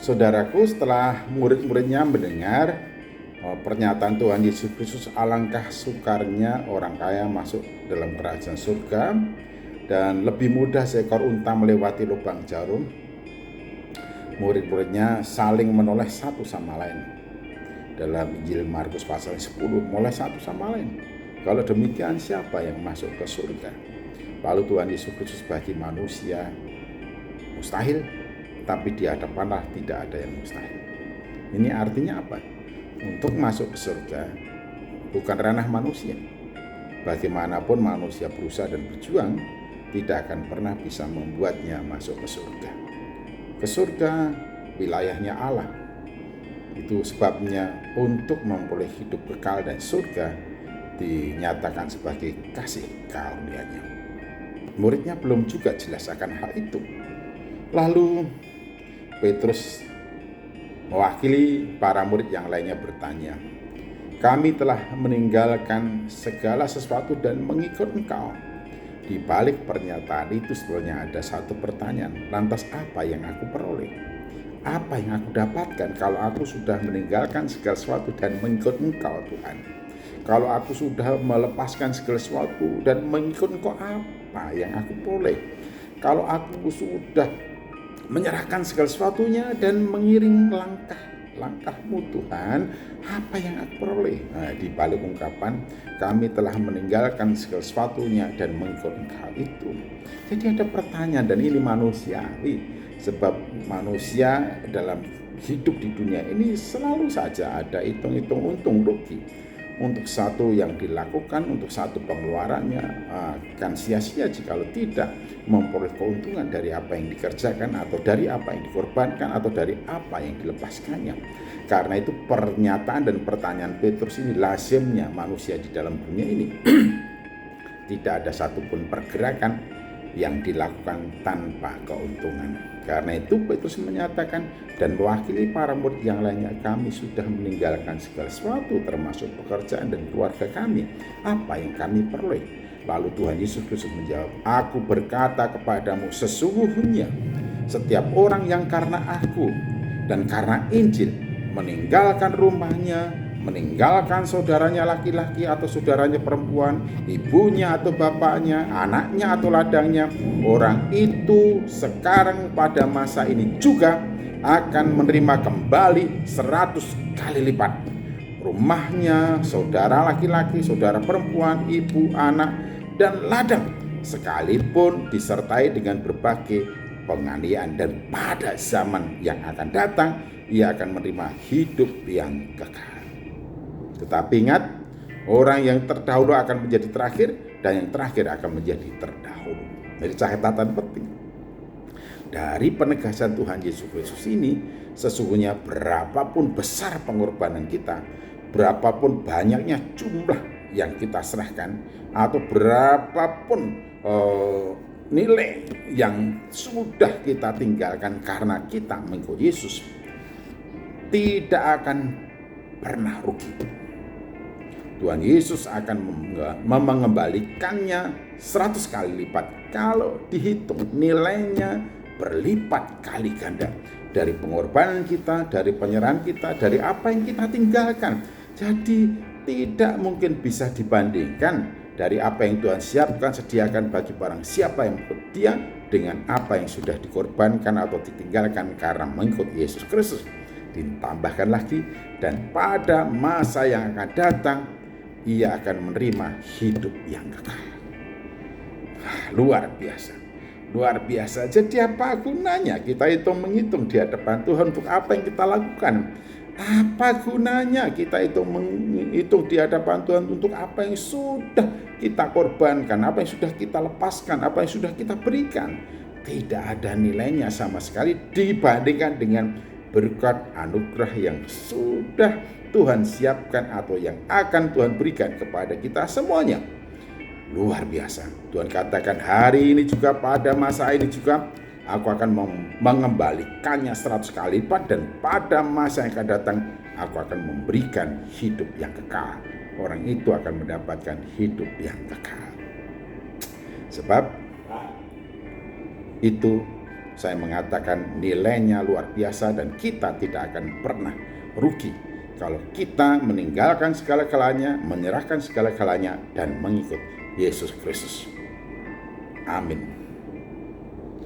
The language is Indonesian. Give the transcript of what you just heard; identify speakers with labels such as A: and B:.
A: Saudaraku, setelah murid-muridnya mendengar pernyataan Tuhan Yesus Kristus, alangkah sukarnya orang kaya masuk dalam kerajaan surga dan lebih mudah seekor unta melewati lubang jarum, murid-muridnya saling menoleh satu sama lain. Dalam Injil Markus pasal 10, menoleh satu sama lain. Kalau demikian, siapa yang masuk ke surga? Lalu Tuhan Yesus Kristus bagi manusia mustahil, tapi di hadapan Allah tidak ada yang mustahil. Ini artinya apa? Untuk masuk ke surga bukan ranah manusia. Bagaimanapun manusia berusaha dan berjuang, tidak akan pernah bisa membuatnya masuk ke surga. Ke surga wilayahnya Allah. Itu sebabnya untuk memperoleh hidup kekal dan surga dinyatakan sebagai kasih karunia-Nya. Muridnya belum juga jelas akan hal itu. Lalu Petrus mewakili para murid yang lainnya bertanya, "Kami telah meninggalkan segala sesuatu dan mengikut Engkau." Di balik pernyataan itu sebenarnya ada satu pertanyaan, lantas apa yang aku peroleh? Apa yang aku dapatkan kalau aku sudah meninggalkan segala sesuatu dan mengikut Engkau, Tuhan? Kalau aku sudah melepaskan segala sesuatu dan mengikut Engkau, apa yang aku peroleh? Kalau aku sudah menyerahkan segala sesuatunya dan mengiring langkah-Mu, Tuhan, apa yang aku peroleh? Nah, di balik ungkapan kami telah meninggalkan segala sesuatunya dan mengikut Engkau itu, jadi ada pertanyaan, dan ini manusiawi, sebab manusia dalam hidup di dunia ini selalu saja ada hitung-hitung untung rugi. Untuk satu yang dilakukan, untuk satu pengeluarannya akan sia-sia jika tidak memperoleh keuntungan dari apa yang dikerjakan, atau dari apa yang dikorbankan, atau dari apa yang dilepaskannya. Karena itu pernyataan dan pertanyaan Petrus ini lazimnya manusia di dalam dunia ini. Tidak ada satupun pergerakan yang dilakukan tanpa keuntungan. Karena itu Petrus menyatakan dan mewakili para murid yang lainnya, "Kami sudah meninggalkan segala sesuatu termasuk pekerjaan dan keluarga kami. Apa yang kami peroleh?" Lalu Tuhan Yesus Kristus menjawab, "Aku berkata kepadamu, sesungguhnya setiap orang yang karena aku dan karena Injil meninggalkan rumahnya, meninggalkan saudaranya laki-laki atau saudaranya perempuan, ibunya atau bapaknya, anaknya atau ladangnya, orang itu sekarang pada masa ini juga akan menerima kembali 100 kali lipat. Rumahnya, saudara laki-laki, saudara perempuan, ibu, anak, dan ladang, sekalipun disertai dengan berbagai penganiayaan, dan pada zaman yang akan datang ia akan menerima hidup yang kekal." Tetapi ingat, orang yang terdahulu akan menjadi terakhir, dan yang terakhir akan menjadi terdahulu. Jadi catatan penting dari penegasan Tuhan Yesus Kristus ini, sesungguhnya berapapun besar pengorbanan kita, berapapun banyaknya jumlah yang kita serahkan, atau berapapun nilai yang sudah kita tinggalkan karena kita mengikut Yesus, tidak akan pernah rugi. Tuhan Yesus akan mengembalikannya 100 kali lipat. Kalau dihitung nilainya berlipat kali ganda dari pengorbanan kita, dari penyerahan kita, dari apa yang kita tinggalkan. Jadi tidak mungkin bisa dibandingkan dari apa yang Tuhan siapkan, sediakan bagi barang siapa yang mengikut Dia, dengan apa yang sudah dikorbankan atau ditinggalkan karena mengikut Yesus Kristus. Ditambahkan lagi, dan pada masa yang akan datang ia akan menerima hidup yang kekal. Luar biasa. Jadi apa gunanya kita itu menghitung di hadapan Tuhan untuk apa yang kita lakukan? Apa gunanya kita itu menghitung di hadapan Tuhan untuk apa yang sudah kita korbankan, apa yang sudah kita lepaskan, apa yang sudah kita berikan? Tidak ada nilainya sama sekali dibandingkan dengan berkat anugerah yang sudah Tuhan siapkan atau yang akan Tuhan berikan kepada kita semuanya. Luar biasa. Tuhan katakan, hari ini juga, pada masa ini juga, aku akan mengembalikannya 100 kali lipat, dan pada masa yang akan datang aku akan memberikan hidup yang kekal. Orang itu akan mendapatkan hidup yang kekal. Sebab itu Saya mengatakan nilainya luar biasa dan kita tidak akan pernah rugi kalau kita meninggalkan segala-galanya, menyerahkan segala-galanya dan mengikut Yesus Kristus. Amin.